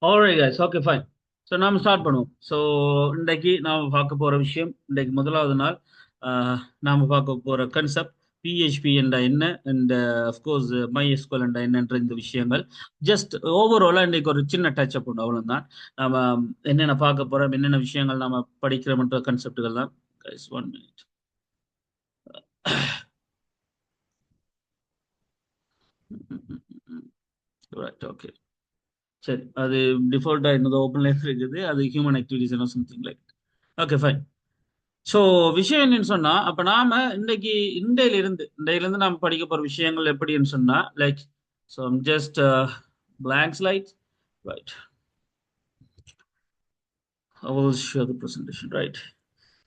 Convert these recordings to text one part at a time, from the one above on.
Alright guys, okay fine. So நாம் start பண்ணுவோம். So இன்றைக்கு நாம் பார்க்க போகிற விஷயம், இன்றைக்கு முதலாவது நாள் நாம் பார்க்க போகிற கன்செப்ட் பிஹெச்பி என்ற என்ன அண்ட் அஃப்கோர்ஸ் MySQL என்ற என்னன்ற இந்த விஷயங்கள் ஜஸ்ட் ஓவராலாக இன்றைக்கு ஒரு சின்ன டச் அப் உண்டு, அவ்வளோதான். நாம் என்னென்ன பார்க்க போகிறோம், என்னென்ன விஷயங்கள் நாம் படிக்கிறோம்ன்ற கன்செப்டுகள் தான். Guys 1 minute. Right, okay. சரி, அது டிஃபால்ட்டாக என்னது ஓப்பன்ல இருக்குது, அது human activities something like. Okay fine. So விஷயம் என்னன்னு சொன்னா, அப்ப நாம இன்னைக்கு இன்றையிலிருந்து நாம படிக்க போற விஷயங்கள் எப்படின்னு சொன்னா, like so just blank slides, right? I will show the presentation, right?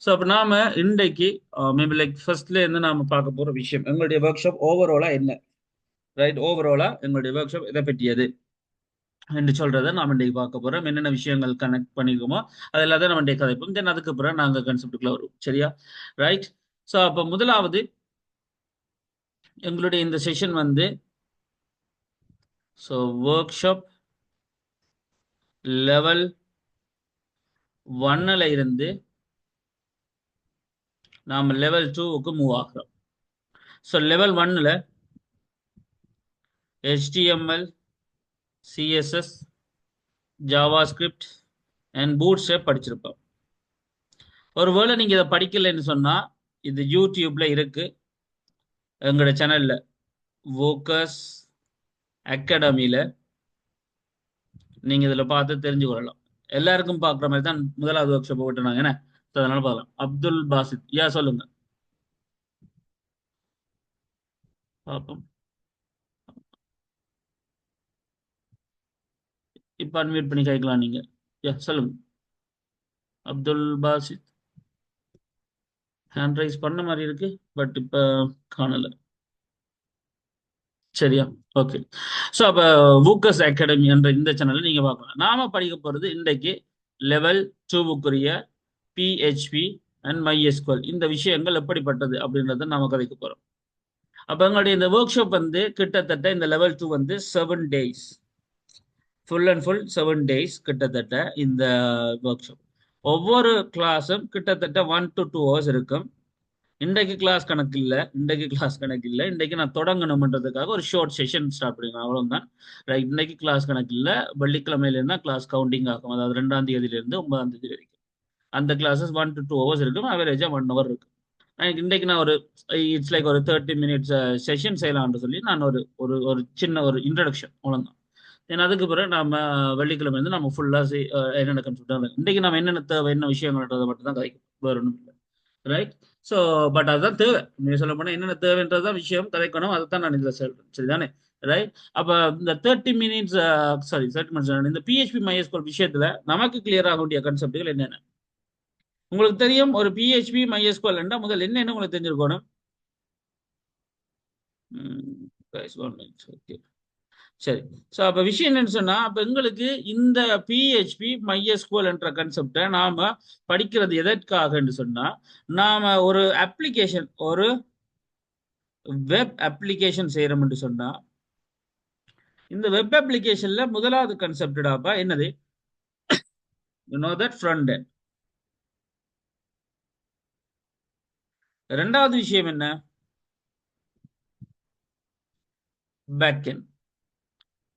So அப்போ நாம இன்றைக்கு மேபி லைக் ஃபர்ஸ்ட்ல இருந்து நாம பார்க்க போற விஷயம், எங்களுடைய ஒர்க் ஷாப் ஓவராலா என்ன, ரைட்? ஓவராலா எங்களுடைய ஒர்க் ஷாப் எதை பற்றியது என்று சொல்றதை நாம இன்றைக்கு பார்க்க போறோம். என்னென்ன விஷயங்கள் கனெக்ட் பண்ணிருக்கோமோ அது எல்லாத்தையும் நம்ம இன்றைக்கு கதைப்போம். தென் அதுக்கு பிறகு நாங்கள் கன்செப்டுக்குள்ள வருவோம், சரியா? ரைட். ஸோ அப்போ முதலாவது எங்களுடைய இந்த செஷன் வந்து ஸோ ஒர்க் ஷாப் லெவல் 1ல இருந்து நாம் லெவல் 2க்கு மூவ் ஆகிறோம். ஸோ லெவல் 1ல HTML, CSS, JavaScript அண்ட் பூட்ஸ்ட்ராப் படிச்சிருப்போம். ஒருவேளை நீங்க இதை படிக்கலைன்னு சொன்னா, இது யூடியூப்ல இருக்கு, எங்களோட சேனல்ல வோக்கஸ் அகாடமியில நீங்க இதுல பார்த்து தெரிஞ்சு கொள்ளலாம். எல்லாருக்கும் பார்க்குற மாதிரி தான் முதலாவது ஒர்க் ஷாப் விட்டுனாங்க என்ன, அதனால பார்க்கலாம். அப்துல் பாசித், யா சொல்லுங்க பார்ப்போம். இப்போ அன்மியூட் பண்ணி கேட்கலாம் நீங்க. யா சொல்லுங்க. அப்துல் பாசித் ஹேண்ட் ரைஸ் பண்ண மாதிரி இருக்கு, பட் இப்போ காணல. சரியா, ஓகே. ஸோ அப்போ வூக்கஸ் அகாடமி என்ற இந்த சேனலை நீங்க பார்க்கலாம். நாம படிக்க போறது இன்றைக்கு லெவல் 2க்குரிய பிஹெச்பி அண்ட் MySQL இந்த விஷயங்கள் எப்படிப்பட்டது அப்படின்றத நாம கதைக்க போறோம். அப்போ எங்களுடைய இந்த ஒர்க் ஷாப் வந்து கிட்டத்தட்ட இந்த லெவல் 2 வந்து 7 days, full and full 7 days கிட்டத்தட்ட இந்த ஒர்க் ஷாப். ஒவ்வொரு கிளாஸும் கிட்டத்தட்ட 1 to 2 hours இருக்கும். இன்றைக்கு கிளாஸ் கணக்கு இல்லை, இன்றைக்கு நான் தொடங்கணும்ன்றதுக்காக ஒரு ஷார்ட் செஷன் ஸ்டார்ட் பண்ணிக்கலாம், அவ்வளவுதான். ரைட், இன்னைக்கு கிளாஸ் கணக்கு இல்லை. வெள்ளிக்கிழமையில இருந்தா கிளாஸ் கவுண்டிங் ஆகும், அதாவது 2ஆம் தேதியிலிருந்து 9ஆம் தேதி வரைக்கும் அந்த கிளாஸஸ் 1 to 2 hours இருக்கும். அவரேஜா 1 hour இருக்கும். இன்றைக்கு நான் ஒரு இட்ஸ் லைக் ஒரு 30 minutes செஷன் செய்யலாம்னு சொல்லி நான் ஒரு ஒரு ஒரு சின்ன ஒரு இன்ட்ரடக்ஷன், அவ்வளவுதான். ஏன்னா அதுக்கு பிறகு நம்ம வெள்ளிக்கிழமை இருந்து நம்ம ஃபுல்லா என்னென்ன கன்செப்ட் இன்றைக்கு நம்ம என்னென்ன தேவை, என்ன விஷயங்கள்ன்றதை மட்டும் தான் கதைக்கும், வேற ஒன்றும் இல்லை. ரைட். ஸோ பட் அதுதான் தேவை. நீங்க சொல்ல போனா என்னென்ன தேவைன்றதான் விஷயம் கதைக்கணும், அதை தான் நான் இதுல சொல்றேன், சரிதானே? ரைட். அப்ப இந்த 30 minutes, சாரி 30 minutes, இந்த பிஹெச்பி MySQL விஷயத்துல நமக்கு கிளியர் ஆக வேண்டிய கன்செப்டுகள் என்னென்ன உங்களுக்கு தெரியும். ஒரு பிஹெச்பி MySQL என்றால் முதல் என்னென்ன உங்களுக்கு தெரிஞ்சிருக்கணும். ஓகே, சரி. ஸோ அப்போ விஷயம் என்னன்னு சொன்னா, அப்போ எங்களுக்கு இந்த பிஹெச்பி MySQL என்ற கன்செப்டை நாம படிக்கிறது எதற்காகன்னு சொன்னா, நாம ஒரு அப்ளிகேஷன், ஒரு வெப் அப்ளிகேஷன் செய்யறோம்னு சொன்னா, இந்த வெப் அப்ளிகேஷன்ல முதலாவது கன்செப்டாப்பா என்னது, தட் ஃப்ரண்ட் எண்ட். ரெண்டாவது விஷயம் என்ன, பேக் எண்ட்.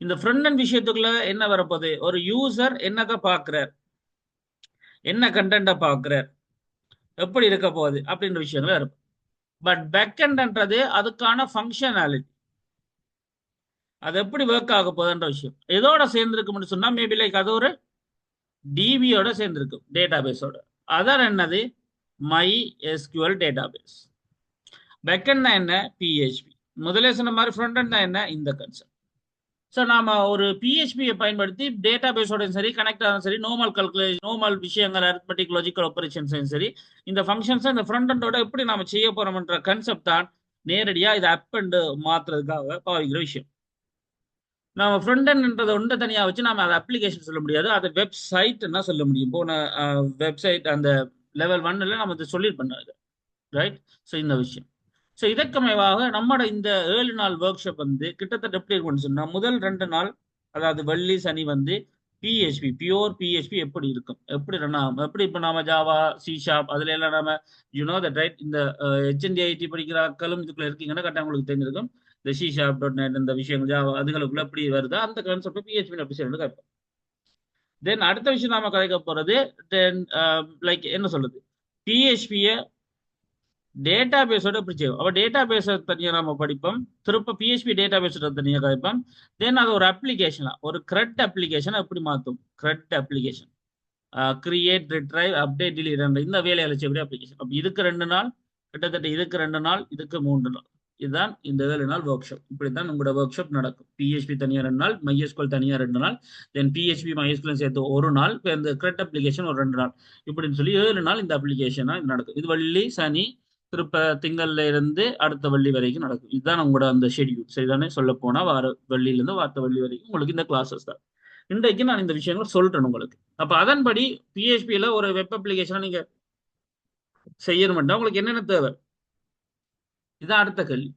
இந்த ஃப்ரண்ட் எண்ட் விஷயத்துக்குள்ள என்ன வரப்போகுது, ஒரு யூசர் என்னதை பார்க்கிறார், என்ன கண்டென்ட்டை பார்க்கிறார், எப்படி இருக்க போகுது அப்படின்ற விஷயங்கள இருக்கும். பட் பேக் எண்ட்ன்றது அதுக்கான ஃபங்க்ஷனாலிட்டி, அது எப்படி ஒர்க் ஆக போகுதுன்ற விஷயம் எதோட சேர்ந்துருக்கும்னு சொன்னா, மேபி லைக் அது ஒரு டிபியோட சேர்ந்திருக்கும், டேட்டா பேஸோட. அதர் என்னது, MySQL டேட்டாபேஸ். பேக்கெண்ட் என்ன, பிஹெச்பி. முதலே சொன்ன மாதிரி ஃப்ரண்ட் எண்ட் என்ன, இந்த கன்செப்ட். ஸோ நாம ஒரு பிஹெச்பியை பயன்படுத்தி டேட்டா பேஸோடையும் சரி, கனெக்ட் ஆகும் சரி, நார்மல் கல்குலேஷன், நார்மல் விஷயங்கள், அரித்மெட்டிக், லாஜிக்கல் ஆபரேஷன்ஸையும் சரி, இந்த ஃபங்க்ஷன்ஸை இந்த ஃப்ரண்ட் எண்டோட எப்படி நாம செய்ய போறோம்ன்ற கன்செப்ட் தான் நேரடியா இதை அப் அண்ட் மாத்துறதுக்காக பாவிக்கிற விஷயம். நம்ம ஃப்ரண்ட் எண்ட்ன்றதை ஒன்று தனியாக வச்சு நம்ம அதை அப்ளிகேஷன் சொல்ல முடியாது, அதை வெப்சைட்னா சொல்ல முடியும். போன வெப்சைட் அந்த லெவல் 1ல நம்ம இதை சொல்லியிருப்போம், ரைட்? ஸோ இந்த விஷயம். ஸோ இதற்கமைவாக நம்மளோட இந்த 7 நாள் ஒர்க் ஷாப் வந்து கிட்டத்தட்ட எப்படி இருக்கும்னு சொன்னா, முதல் 2 நாள், அதாவது வெள்ளி சனி வந்து பிஹெச்பி பியூர் பிஹெச்பி எப்படி இருக்கும், எப்படி ரன் ஆகும், எப்படி இப்போ நாம ஜாவா சி ஷாப் அதுல எல்லாம் நாம தட் ரைட். இந்த HNDIT படிக்கிற ஆட்களும் இதுக்குள்ள இருக்கீங்கன்னா கரெக்டாக உங்களுக்கு தெரிஞ்சிருக்கும். இந்த சி ஷாப் .NET இந்த விஷயங்கள் ஜாவா அதுகளுக்குள்ள எப்படி வருதா அந்த கான்செப்ட் பிஹெச்பி எப்படி செய்யறது கரெக்ட். தென் அடுத்த விஷயம் நாம கதைக்க போறது தென் லைக் என்ன சொல்றது, பிஹெச்பியை டேட்டா பேஸோட எப்படி செய்வோம். அப்போ டேட்டா பேஸை தனியாக நம்ம படிப்போம், திருப்ப பிஹெச்பி டேட்டா பேஸோட தனியாக கதைப்போம். தென் அது ஒரு அப்ளிகேஷனா ஒரு CRUD அப்ளிகேஷனை எப்படி மாற்றும், CRUD application create retrieve update delete இந்த வேலையை செய்யக்கூடிய அப்ளிகேஷன். அப்போ இதுக்கு 2 நாள், கிட்டத்தட்ட இதுக்கு 2 நாள், இதுக்கு 3 நாள். இதுதான் இந்த 7 நாள் ஒர்க் ஷாப். இப்படித்தான் உங்களோட ஒர்க் ஷாப் நடக்கும். பிஹெச்பி தனியாக 2 நாள், MySQL தனியாக 2 நாள், தென் பிஹெச்பி MySQL சேர்த்து 1 நாள், இப்போ இந்த CRUD அப்ளிகேஷன் ஒரு 2 நாள், இப்படின்னு சொல்லி 7 நாள் இந்த அப்ளிகேஷனா இது நடக்கும். இது வெள்ளி சனி திருப்ப திங்கள்ல இருந்து அடுத்த வெள்ளி வரைக்கும் நடக்கும். இதுதான் உங்களோட அந்த ஷெடியூல். சரிதானே, சொல்ல போனா வார வெள்ளியிலிருந்து வார்த்தை வெள்ளி வரைக்கும் உங்களுக்கு இந்த கிளாஸஸ் தான். இன்றைக்கு நான் இந்த விஷயங்களை சொல்றேன் உங்களுக்கு. அப்ப அதன்படி பிஹெச்பியில ஒரு வெப் அப்ளிகேஷனை நீங்க செய்யணும்னா உங்களுக்கு என்னென்ன தேவை, இதுதான் அடுத்த கேள்வி.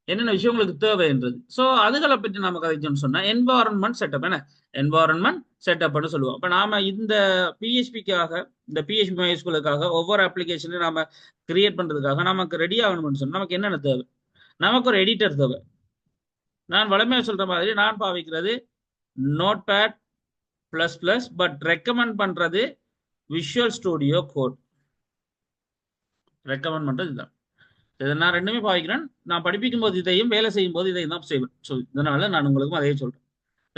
என்னென்ன விஷயம் உங்களுக்கு தேவைன்றது. ஸோ அதுகளை பற்றி நாம கதைச்சோம்னு சொன்னா என்வாரன்மெண்ட் செட்டப், என்ன என்வாரன்மெண்ட் செட்டப்னு சொல்லுவோம். இப்போ நாம இந்த பிஹெச்பிக்காக, இந்த பிஹெச்பி MySQLக்காக ஒவ்வொரு அப்ளிகேஷனையும் நாம கிரியேட் பண்றதுக்காக நமக்கு ரெடி ஆகணும்னு சொன்னா நமக்கு என்னென்ன தேவை, நமக்கு ஒரு எடிட்டர் தேவை. நான் வளமையாக சொல்ற மாதிரி நான் பாவிக்கிறது Notepad++, பட் ரெக்கமெண்ட் பண்றது விஷுவல் ஸ்டுடியோ கோட். ரெக்கமெண்ட் பண்றது இதுதான். இதை நான் ரெண்டுமே பாவிக்கிறேன். நான் படிப்பிக்கும் போது இதையும் வேலை செய்யும் போது இதையும் தான் செய்வேன். ஸோ இதனால நான் உங்களுக்கும் அதே சொல்றேன்.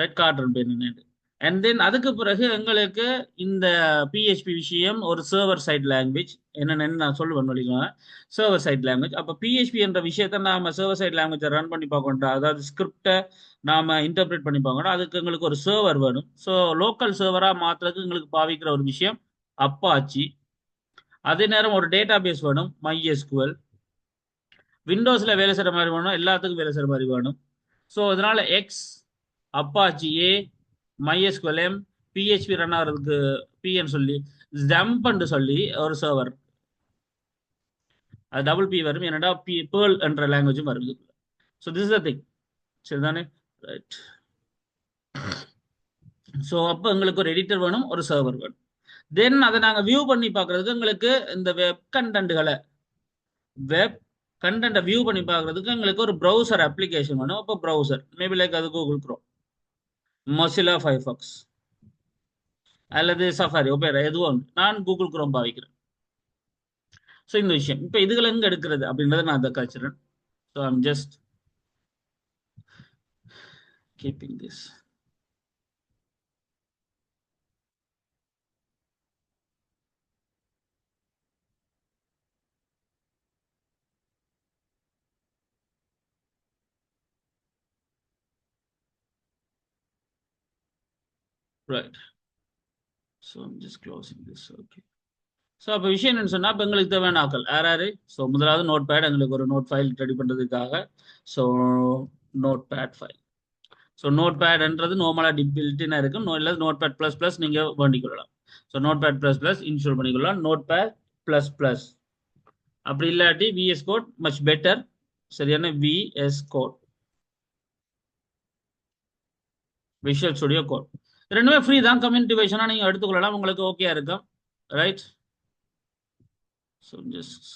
ரெட் கார்டன் பேர் என்னன்னு. அண்ட் தென் அதுக்கு பிறகு எங்களுக்கு இந்த பிஹெச்பி விஷயம் ஒரு சர்வர் சைட் லாங்குவேஜ் என்னென்னு நான் சொல்லுவேன் வழிக்கலாம். Server side language. அப்போ பிஹெச்பி என்ற விஷயத்த நாம சர்வர் சைட் லாங்குவேஜை ரன் பண்ணி பார்க்கணும், அதாவது ஸ்கிரிப்டை நாம இன்டர்பிரேட் பண்ணி பார்க்கணும். அதுக்கு எங்களுக்கு ஒரு சர்வர் வேணும். ஸோ லோக்கல் சர்வரா மாத்துறதுக்கு எங்களுக்கு பாவிக்கிற ஒரு விஷயம் அப்பாச்சி. அதே நேரம் ஒரு டேட்டா பேஸ் வேணும், MySQL. விண்டோஸ்ல வேலை செய்யற மாதிரி வேணும், எல்லாத்துக்கும் வேலை செய்யற மாதிரி வேணும். ஸோ அதனால எக்ஸ், அப்பாச்சி ஏ, MySQL M, பிஹெச்பி ரன் ஆகிறதுக்கு பின்னு சொல்லி ஜம்ப்னு சொல்லி ஒரு சர்வர், அது டபுள் பி வரும், என்னடா பேர்ல் என்ற லாங்குவேஜும் வரும். So this is the thing. சரிதானே, ரைட். ஸோ அப்போ எங்களுக்கு ஒரு எடிட்டர் வேணும், ஒரு சர்வர் வேணும். தென் அதை நாங்கள் வியூ பண்ணி பார்க்கறதுக்கு எங்களுக்கு இந்த வெப் கண்டென்ட்களை வியூ பண்ணி பார்க்கறதுக்கு எங்களுக்கு ஒரு ப்ரௌசர் அப்ளிகேஷன் வேணும். அப்போ ப்ரௌசர் மேபி லைக் அது கூகுள் குரோம், மொசிலா ஃபயர்ஃபாக்ஸ் அல்லது சஃபாரி, ஒபேரா, எதுவும் நான் கூகுள் குரோம் பாவிக்கிறேன். ஸோ இந்த விஷயம் இப்போ இதுகளை எங்கே எடுக்கிறது அப்படின்றத நான் அதை காய்ச்சிறேன். So I'm just keeping this. Right. So I'm just closing this. Okay. So அப்போ விஷயம் என்னன்னு சொன்னால் இப்போ எங்களுக்கு தேவையான ஆக்கள் யாராரு. ஸோ முதலாவது நோட்பேட், எங்களுக்கு ஒரு நோட் ஃபைல் ரெடி பண்ணுறதுக்காக. So Notepad file. ஸோ நோட்பேட்ன்றது நார்மலாக பில்டினாக இருக்கும், இல்லை Notepad++ நீங்கள் வேண்டிக்கொள்ளலாம். ஸோ Notepad++ இன்ஸ்டால் பண்ணிக்கொள்ளலாம். Notepad++. அப்படி இல்லாட்டி VS Code மச் பெட்டர். சரியான VS Code, Visual studio Code, ரெண்டுமே ஃப்ரீ தான். கம்யூனிட்டி வைஷனாக நீங்கள் எடுத்துக்கொள்ளலாம், உங்களுக்கு ஓகே இருக்கும். Right. So just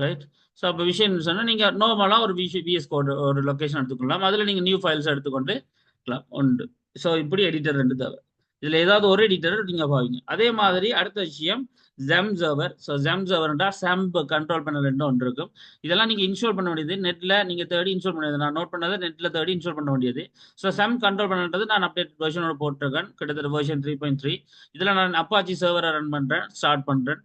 right. So அப்போ விஷயம் சொன்னால் நீங்கள் நார்மலாக ஒரு VS Code ஒரு லொக்கேஷன் எடுத்துக்கலாம், அதில் நீங்கள் நியூ ஃபைல்ஸ் எடுத்துக்கொண்டு உண்டு. ஸோ இப்படி எடிட்டர் 2 தேவை. இதில் ஏதாவது ஒரு எடிட்டர் நீங்கள் பாவீங்க. அதே மாதிரி அடுத்த விஷயம் ஜெம் சர்வர். ஸோ ஜெம் சர்வர்ன்றா SAMP கண்ட்ரோல் பேனல் 2 ஒன்று இருக்கும். இதெல்லாம் நீங்கள் இன்ஸ்டால் பண்ண வேண்டியது நெட்டில் நீங்கள் தேடி இன்ஸ்டால் பண்ண நான் நோட் பண்ணதை நெட்டில் தேடி இன்ஸ்டால் பண்ண வேண்டியது. ஸோ SAMP கண்ட்ரோல் பேனல்ன்றது நான் அப்டேட் வெர்ஷனோட போட்டிருக்கேன், கிட்டத்தட்ட வெர்ஷன் 3.3. இதில் நான் அப்பாச்சி சர்வரை ரன் பண்ணுறேன், ஸ்டார்ட் பண்ணுறேன்.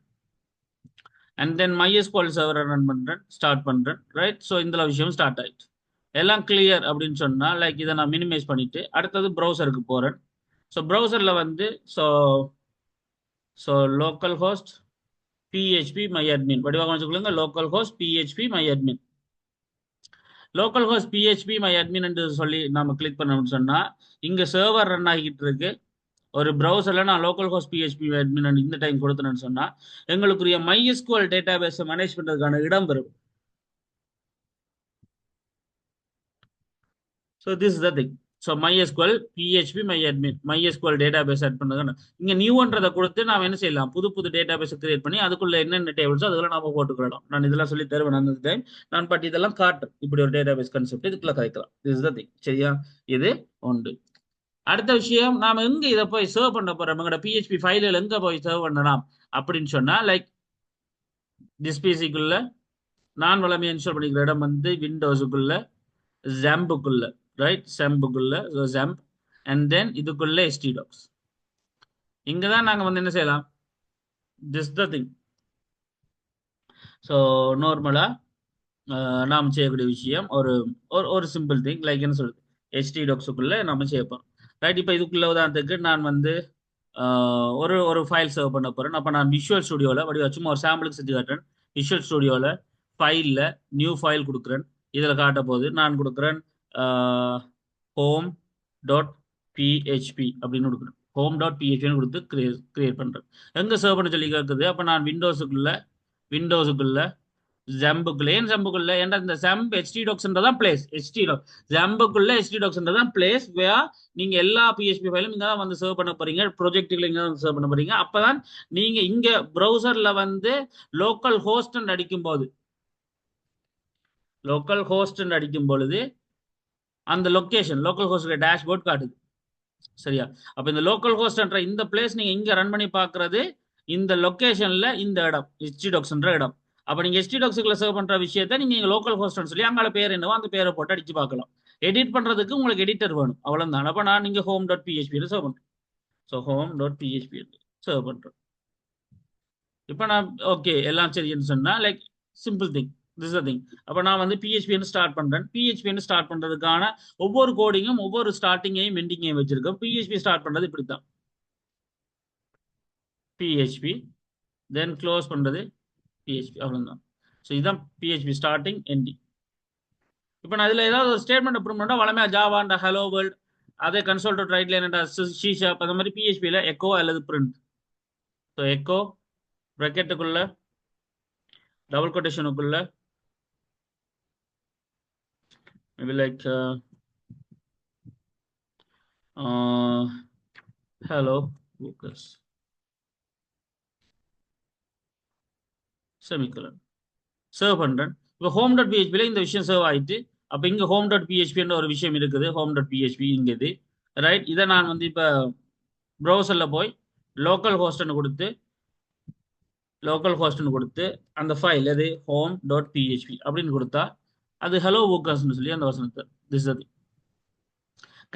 அண்ட் தென் MySQL சர்வரை ரன் பண்ணுறேன், ஸ்டார்ட் பண்ணுறேன். ரைட். ஸோ இந்த விஷயம் ஸ்டார்ட் ஆயிடுச்சு, எல்லாம் கிளியர் அப்படின்னு சொன்னால் லைக் இதை நான் மினிமைஸ் பண்ணிவிட்டு அடுத்தது ப்ரௌசருக்கு போகிறேன். ஸோ ப்ரௌசரில் வந்து so local host PHP MyAdmin வடிவாக வச்சுக்கொள்ளுங்க. Local host PHP MyAdmin. Local host PHP MyAdmin என்று சொல்லி நம்ம கிளிக் பண்ணணும்னு சொன்னால் இங்கே சர்வர் ரன் ஆகிட்டு இருக்கு. ஒரு ப்ரௌசரில் நான் லோக்கல் ஹோஸ்ட் PHP MyAdmin இந்த டைம் கொடுத்தேன்னு சொன்னால் எங்களுக்குரிய MySQL டேட்டாபேஸை மேனேஜ் பண்ணுறதுக்கான இடம் வரும். So this is the thing. So MySQL PHP MyAdmin MySQL database add பண்ணுங்க. இங்கே நியூன்றதை கொடுத்து நாம் என்ன செய்யலாம், புது புது டேட்டாபேஸ் கிரியேட் பண்ணி அதுக்குள்ள என்னென்ன டேபிள்ஸோ அதெல்லாம் நாம போட்டுக்கலாம். நான் இதெல்லாம் சொல்லி தருவேன் அந்த டைம். நான் பட் இதெல்லாம் காட்டுறேன். இப்படி ஒரு டேட்டாபேஸ் கான்செப்ட் இதுக்குள்ள கதைக்கலாம். This is the thing. சரியா? இது ஒன்று. அடுத்த விஷயம், நாம எங்க இதை போய் சர்வ் பண்ண போறோம், எங்களோட PHP ஃபைலில் எங்க போய் சர்வ் பண்ணலாம் அப்படின்னு சொன்னா, லைக் திஸ் பிசிக்குள்ள நான் வளமையை இன்ஸ்டால் பண்ணிக்கிற இடம் வந்து விண்டோஸுக்குள்ள ஜாம்புக்குள்ள, ரைட்? ஜாம்புக்குள்ள ஜாம்ப் அண்ட் தென் இதுக்குள்ள htdocs. இங்க தான் நாங்க வந்து என்ன செய்யலாம், திஸ் த திங். ஸோ நார்மலா நாம் செய்யக்கூடிய விஷயம் ஒரு ஒரு சிம்பிள் திங், லைக் என்ன சொல்றது, htdocsக்குள்ள நம்ம செய்ய போறோம். ரைட்? இப்போ இதுக்குள்ள உதாரணத்துக்கு நான் வந்து ஒரு ஒரு ஃபைல் சர்வ் பண்ண போறேன். அப்போ நான் விஷுவல் ஸ்டுடியோவில் வடிவா சும்மா ஒரு சாம்பிளுக்கு செஞ்சு காட்டுறேன். விஷுவல் ஸ்டுடியோவில் ஃபைலில் நியூ ஃபைல் கொடுக்குறேன். இதில் காட்ட போது நான் கொடுக்குறேன் home.php அப்படின்னு கொடுக்குறேன். home.php கொடுத்து கிரியேட் பண்ணுறேன். எங்கே சர்வ் பண்ண சொல்லி கேட்குது. அப்போ நான் விண்டோஸுக்குள்ள ஜம்புக்குள்ள, ஏன் ஜம்புக்குள்ள, ஏன்டா இந்த ஜம்ப் htdocsன்றதான் பிளேஸ். ஜம்புக்குள்ள htdocsன்றதான் பிளேஸ் வேயா நீங்க எல்லா PHP ஃபைலும் இங்க தான் வந்து சர்வ் பண்ண போறீங்க. ப்ரொஜெக்டுகளை இங்க தான் சர்வ் பண்ண போறீங்க. அப்பதான் நீங்க இங்க ப்ரௌசர்ல வந்து லோக்கல் ஹோஸ்ட் அடிக்கும் பொழுது அந்த லோக்கல் ஹோஸ்ட் டேஷ்போர்ட் காட்டுது. சரியா? அப்ப இந்த லோக்கல் ஹோஸ்ட்ன்ற இந்த பிளேஸ் நீங்க இங்க ரன் பண்ணி பாக்குறது, இந்த லொகேஷன்ல இந்த இடம் htdocsன்ற இடம். அப்ப நீங்க htdocsக்குள்ள சர்வ் பண்ற விஷயத்தை நீங்க லோக்கல் ஹோஸ்ட்னு சொல்லி அங்கால பேர் என்னவோ அந்த பேரை போட்டு அடிச்சு பார்க்கலாம். எடிட் பண்றதுக்கு உங்களுக்கு எடிட்டர் வேணும், அவ்வளவுதான். அப்ப நான் நீங்க home.php சர்வ் பண்றேன். ஸோ home.php சர்வ் பண்றேன். இப்போ நான் ஓகே எல்லாம் சரின்னு சொன்னா, like simple thing, this thing. அப்போ நான் வந்து PHP ஸ்டார்ட் பண்றேன். PHP ஸ்டார்ட் பண்றதுக்கான ஒவ்வொரு கோடிங்கும் ஒவ்வொரு ஸ்டார்டிங்கையும் எண்டிங்கையும் வச்சிருக்கோம். PHP ஸ்டார்ட் பண்றது இப்படித்தான், PHP தென் க்ளோஸ் பண்றது PHP, அவ்வளவுதான். ஸோ இதுதான் PHP ஸ்டார்டிங் எண்டிங். இப்போ நான் இதில் ஏதாவது ஒரு ஸ்டேட்மெண்ட் அப்ரூவ் பண்ணா வளமையா ஜாவாண்டா ஹலோ வேர்ல்ட் அதே கன்சோல் டாட் ரைட்ல என்னடா C# அந்த மாதிரி PHPல எக்கோ அல்லது பிரிண்ட். ஸோ எக்கோ ப்ராக்கெட்டுக்குள்ள டபுள் கொட்டேஷனுக்குள்ள maybe like hello Lucas semicolon serve பண்றேன். இப்போ home.phpல இந்த விஷயம் சர்வ் ஆயிட்டு, அப்போ இங்க home.phpன்ற ஒரு விஷயம் இருக்குது. home.php இங்க இது, ரைட்? இதை நான் வந்து இப்போ ப்ரௌசர்ல போய் லோக்கல் ஹோஸ்ட்னு கொடுத்து அந்த ஃபைல் எது home.php அப்படின்னு கொடுத்தா அது ஹலோ வூக்கர்ஸ்னு சொல்லி அந்த வசனத்தை திஸ் அது.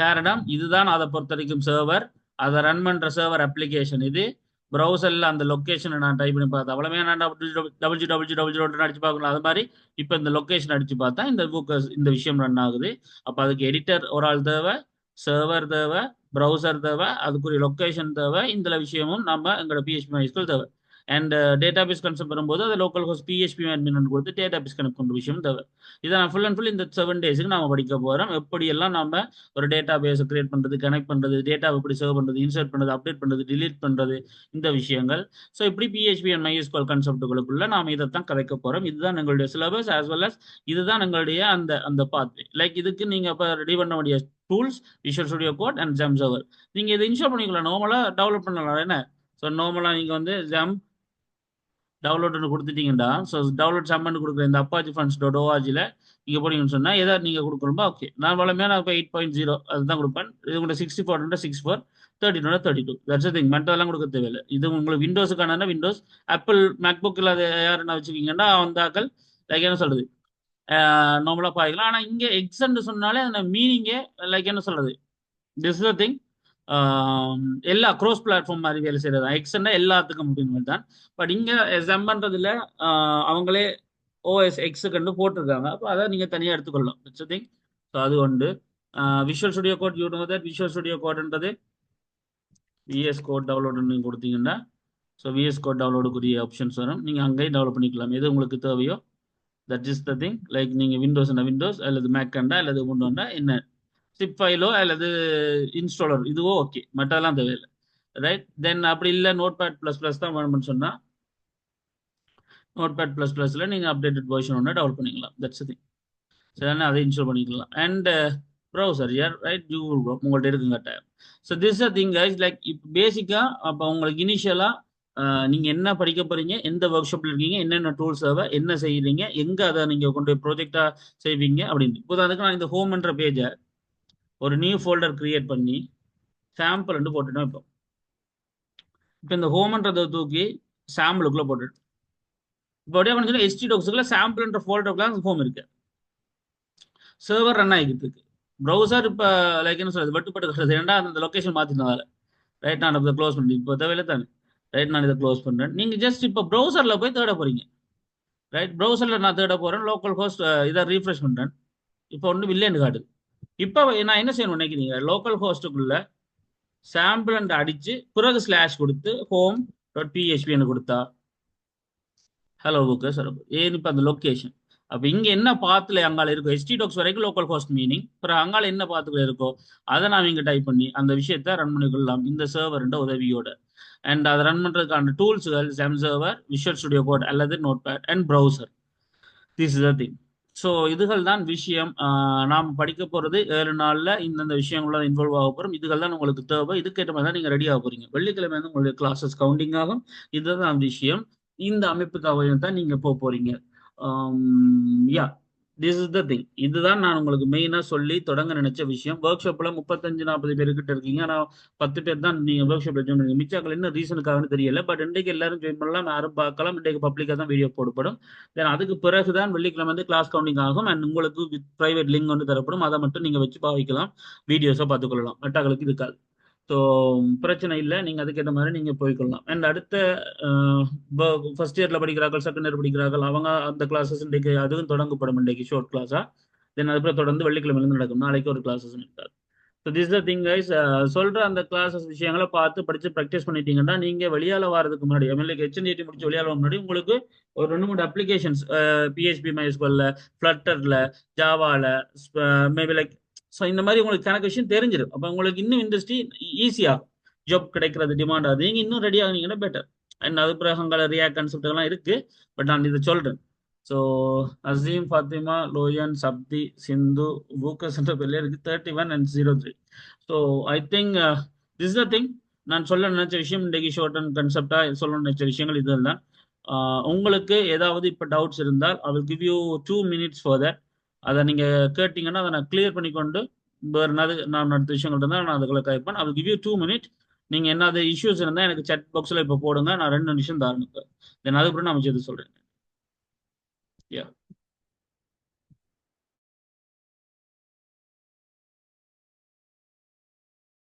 காரணம் இதுதான் அதை பொறுத்த வரைக்கும் சர்வர், அதை ரன் பண்ற சர்வர் அப்ளிகேஷன் இது. ப்ரௌசர்ல அந்த லொக்கேஷனை நான் டைப் பண்ணி பார்த்தேன். அவ்வளவே நான் www அடிச்சு பார்க்கணும். அது மாதிரி இப்போ இந்த லொக்கேஷன் அடிச்சு பார்த்தா இந்த விஷயம் ரன் ஆகுது. அப்போ அதுக்கு எடிட்டர் ஒரு ஆள் தேவை, சர்வர் தேவை, ப்ரௌசர் தேவை, அதுக்குரிய லொக்கேஷன் தேவை. இந்த விஷயமும் நம்ம எங்களோட PHP MySQL தேவை. அண்ட் டேட்டாபேஸ் கன்செப்ட் வரும்போது அதை லோக்கல் ஹோஸ்ட் PHP admin கொடுத்து டேட்டாபேஸ் கனெக்ட் பண்ணுற விஷயம் தேவை. இதை நான் ஃபுல் அண்ட் ஃபுல் இந்த 7 டேஸுக்கு நம்ம படிக்க போகிறோம். எப்படியெல்லாம் நம்ம ஒரு டேட்டா பேஸை கிரியேட் பண்ணுறது, கனெக்ட் பண்ணுறது, டேட்டாவை எப்படி சர்வ் பண்ணுறது, இன்சர்ட் பண்ணுறது, அப்டேட் பண்ணுறது, டிலீட் பண்ணுறது, இந்த விஷயங்கள். ஸோ இப்படி PHP and MySQL கான்செப்டுகளுக்குள்ள நாம் இதைத்தான் கதைக்க போகிறோம். இதுதான் எங்களுடைய சிலபஸ் ஆஸ் வெல் அஸ் இதுதான் எங்களுடைய அந்த பாத்வே. லைக் இதுக்கு நீங்கள் இப்போ ரெடி பண்ண வேண்டிய tools visual studio code and XAMPP server. நீங்கள் இதை இன்ஸ்டால் பண்ணிக்கலாம், நார்மலாக டெவலப் பண்ணலாம். என்ன ஸோ நார்மலாக நீங்கள் வந்து ஜம் டவுன்லோட் கொடுத்துட்டீங்கன்னா, ஸோ டவுன்லோட் சம்மன் கொடுக்குற இந்த apachefunds.orgல நீங்கள் போனீங்கன்னு சொன்னால் எதாவது நீங்கள் கொடுக்கணுமா, ஓகே. நான் வளமையாக நான் இப்போ 8.0 அதுதான் கொடுப்பேன். இது உங்களோட 64 64 32 32 தட்ஸ் திங். மற்றதெல்லாம் கொடுக்க தேவையில்லை. இது உங்களுக்கு விண்டோஸுக்கான விண்டோஸ், ஆப்பிள் மேக்புக் இல்லாத யாருன்னா வச்சுக்கிங்கன்னா வந்தாக்கள் லைக் என்ன சொல்றது நார்மலாக பாய்க்கலாம். ஆனால் இங்கே எக்ஸ்ன்னு சொன்னாலே அந்த மீனிங்கே லைக் என்ன சொல்றது, திஸ் இஸ் த திங். எல்லா க்ரோஸ் பிளாட்ஃபார்ம் மாதிரி வேலை செய்யறது தான். எக்ஸ்ன்னா எல்லாத்துக்கும் அப்படின்னு தான். பட் இங்க எக்ஸாம் பண்றதுல அவங்களே OS X கண்டு போட்டிருக்காங்க. அப்போ அதை நீங்க தனியாக எடுத்துக்கொள்ளலாம். It's thing. ஸோ அது ஒன்று. Visual studio Code you know that Visual Studio கோட்ன்றது VS கோட் டவுன்லோட் நீங்கள் கொடுத்தீங்கன்னா, ஸோ VS கோட் டவுன்லோடுக்குரிய ஆப்ஷன்ஸ் வரும். நீங்கள் அங்கேயும் டெவலப் பண்ணிக்கலாம் எது உங்களுக்கு தேவையோ. That is the thing. Like நீங்கள் விண்டோஸ் அல்லது மேக்கண்டா அல்லது உண்டோண்டா என்ன சிப் ஃபைலோ அல்லது இன்ஸ்டாலர் இதுவோ ஓகே, மற்றதெல்லாம் தேவையில்லை. ரைட்? தென் அப்படி இல்லை Notepad++ தான் வேணும்னு சொன்னால் Notepad++ல நீங்கள் அப்டேட்டட் வெர்ஷன் ஒன்று டெவலப் பண்ணிக்கலாம். That's thing. சரி, அதை இன்ஸ்டால் பண்ணிக்கலாம். அண்ட் ப்ரௌசர் யார் ரைட் கூகுள் க்ரோம் உங்கள்ட்ட இருக்குங்க time. So this a thing guys like இப்போ பேசிக்காக அப்போ உங்களுக்கு இனிஷியலாக நீங்கள் என்ன படிக்க போகிறீங்க, எந்த ஒர்க் ஷாப்பில் இருக்கீங்க, என்னென்ன டூல்ஸ் தேவை, என்ன செய்கிறீங்க, எங்கே அதை நீங்கள் கொண்டு போய் ப்ராஜெக்டாக செய்வீங்க அப்படின்னு. இப்போ அதுக்கு நான் இந்த ஹோம்ன்ற பேஜை ஒரு நியூ ஃபோல்டர் கிரியேட் பண்ணி சாம்பிள் போட்டுட்டோம். இப்போ இந்த ஹோம்ன்றதை தூக்கி சாம்பிளுக்குள்ளே போட்டுட்டு இப்போ அப்படியே பண்ணி ஹெச்டி டாக்ஸுக்குள்ள சாம்பிள்ன்ற ஃபோல்டருக்குலாம் ஹோம் இருக்கு. சர்வர் ரன் ஆகிட்டு இருக்கு. ப்ரௌசர் இப்போ லைக் என்ன சொல்றது வெட்டுப்பட்டு கிடையாது. ஏன்னா அந்த லொக்கேஷன் மாற்றினால ரைட் நான் இதை க்ளோஸ் பண்ணி இப்போ தேவையில்ல தானே ரைட் நான் இதை க்ளோஸ் பண்ணுறேன். நீங்கள் ஜஸ்ட் இப்போ ப்ரௌசரில் போய் தேட போகிறீங்க ரைட். ப்ரௌசரில் நான் தேட போகிறேன், லோக்கல் ஹோஸ்ட் இதை ரீஃப்ரெஷ் பண்ணுறேன். இப்போ ஒன்று வில்லேன்னு காட்டுது. இப்போ நான் என்ன செய்யணும் நினைக்கிறீங்க, லோக்கல் ஹோஸ்ட்டுக்குள்ள சாம்பிள் அண்ட் அடித்து பிறகு ஸ்லாஷ் கொடுத்து ஹோம் டாட் பிஹெச்பின்னு கொடுத்தா ஹலோ புக்கு சார் ஏன் இப்போ அந்த லொக்கேஷன். அப்போ இங்கே என்ன பாத்தில் அங்கால இருக்கோ ஹெச்டி டாக்ஸ் வரைக்கும் லோக்கல் ஹோஸ்ட் மீனிங், அப்புறம் அங்கால என்ன பாத்துக்குள்ள இருக்கோ அதை நான் இங்கே டைப் பண்ணி அந்த விஷயத்த ரன் பண்ணிக்கொள்ளலாம் இந்த சர்வர்ன்ற உதவியோட. அண்ட் அதை ரன் பண்ணுறதுக்கான டூல்ஸுகள் XAMPP server, visual studio code அல்லது notepad and browser. This is the thing. So இதுகள் தான் விஷயம். நாம் படிக்க போகிறது 7 நாளில் இந்தந்த விஷயங்கள இன்வால்வ் ஆக போகிறோம். இதுகள் தான் உங்களுக்கு தேவை. இதுக்கேற்ற மாதிரி தான் நீங்கள் ரெடி ஆக போகிறீங்க. வெள்ளிக்கிழமை வந்து உங்களுடைய கிளாஸஸ் கவுண்டிங் ஆகும். இதுதான் விஷயம். இந்த அமைப்புக்காக தான் நீங்கள் போக போகிறீங்க. Yeah this is the thing. இதுதான் நான் உங்களுக்கு மெயினாக சொல்லி தொடங்க நினைச்ச விஷயம். ஒர்க் ஷாப்பில் 35-40 பேர்கிட்ட இருக்கீங்க. ஆனால் 10 பேர் தான் நீங்கள் ஒர்க் ஷாப்பில் ஜாயின் பண்ணுங்க. மிச்சாக்கள் என்ன ரீசனுக்காகனு தெரியல. பட் இன்றைக்கு எல்லாரும் ஜாயின் பண்ணலாம், யாரும் பார்க்கலாம். இன்றைக்கு பப்ளிக்காக தான் வீடியோ போடப்படும். தென் அதுக்கு பிறகு தான் வெள்ளிக்கிழமை வந்து கிளாஸ் கவுண்டிங் ஆகும். அண்ட் உங்களுக்கு வித் ப்ரைவேட் லிங்க் வந்து தரப்படும். அதை மட்டும் நீங்கள் வச்சு பாவிக்கலாம், வீடியோஸை பார்த்துக்கொள்ளலாம். மெட்டாக்களுக்கு இருக்காது. ஸோ பிரச்சனை இல்லை, நீங்கள் அதுக்கேற்ற மாதிரி நீங்கள் போய்க்கொள்ளலாம். அண்ட் அடுத்த ஃபர்ஸ்ட் இயரில் படிக்கிறார்கள், செகண்ட் இயர் படிக்கிறார்கள், அவங்க அந்த கிளாஸஸ் இன்றைக்கு அதுவும் தொடங்கப்படும். இன்றைக்கு ஷார்ட் கிளாஸாக தென் அதுக்கப்புறம் தொடர்ந்து வெள்ளிக்கிழமையிலேருந்து நடக்கும். நாளைக்கு ஒரு கிளாஸஸ் இருக்காது. So this the thing guys. சொல்கிற அந்த கிளாஸஸ் விஷயங்களை பார்த்து படித்து ப்ராக்டிஸ் பண்ணிட்டீங்கன்னா நீங்கள் வெளியால் வரதுக்கு முன்னாடி எம்எல்ஏக்கு ஹெச்என்டிடி முடிச்சு வெளியால் வர முன்னாடி உங்களுக்கு ஒரு 2-3 அப்ளிகேஷன்ஸ் பிஹெச்பி மைஸ்கூலில், ஃப்ளட்டரில், ஜாவாவில், மேபி லைக் ஸோ இந்த மாதிரி உங்களுக்கு கணக்கு விஷயம் தெரிஞ்சிடும். அப்போ உங்களுக்கு இன்னும் இண்டஸ்ட்ரி ஈஸியாகும், ஜாப் கிடைக்கிறது டிமாண்ட் ஆகுது. நீங்கள் இன்னும் ரெடி ஆகுனீங்கன்னா பெட்டர். அண்ட் அது பிறகு அங்கே ரியாக்ட் கான்செப்ட் எல்லாம் இருக்குது. பட் நான் இதை சொல்கிறேன். ஸோ அசீம், ஃபாத்திமா, லோயன், சப்தி, சிந்து, பூக்கஸ் என்ற பேர்ல இருக்கு 31 and 03. So I think this the thing. நான் சொல்ல நினைச்ச விஷயம் இன்றைக்கு ஷார்ட் அண்ட் கன்செப்டாக சொல்ல நினைச்ச விஷயங்கள் இதுதான். உங்களுக்கு ஏதாவது இப்போ டவுட்ஸ் இருந்தால் I will give you 2 minutes for that. அதை நீங்கள் கேட்டிங்கன்னா அதை நான் கிளியர் பண்ணிக்கொண்டு வேறு என்னது நான் அடுத்த விஷயங்கள் இருந்தால் நான் அதுக்குள்ள கேட்பேன். I will give you 2 minutes. நீங்கள் என்னது இஷ்யூஸ் இருந்தால் எனக்கு chat பாக்ஸில் இப்போ போடுங்க, நான் 2 நிமிஷம் தாரணுக்கு. தென் அதுக்கப்புறம் நான் விஷயத்தை சொல்கிறேன். Yeah.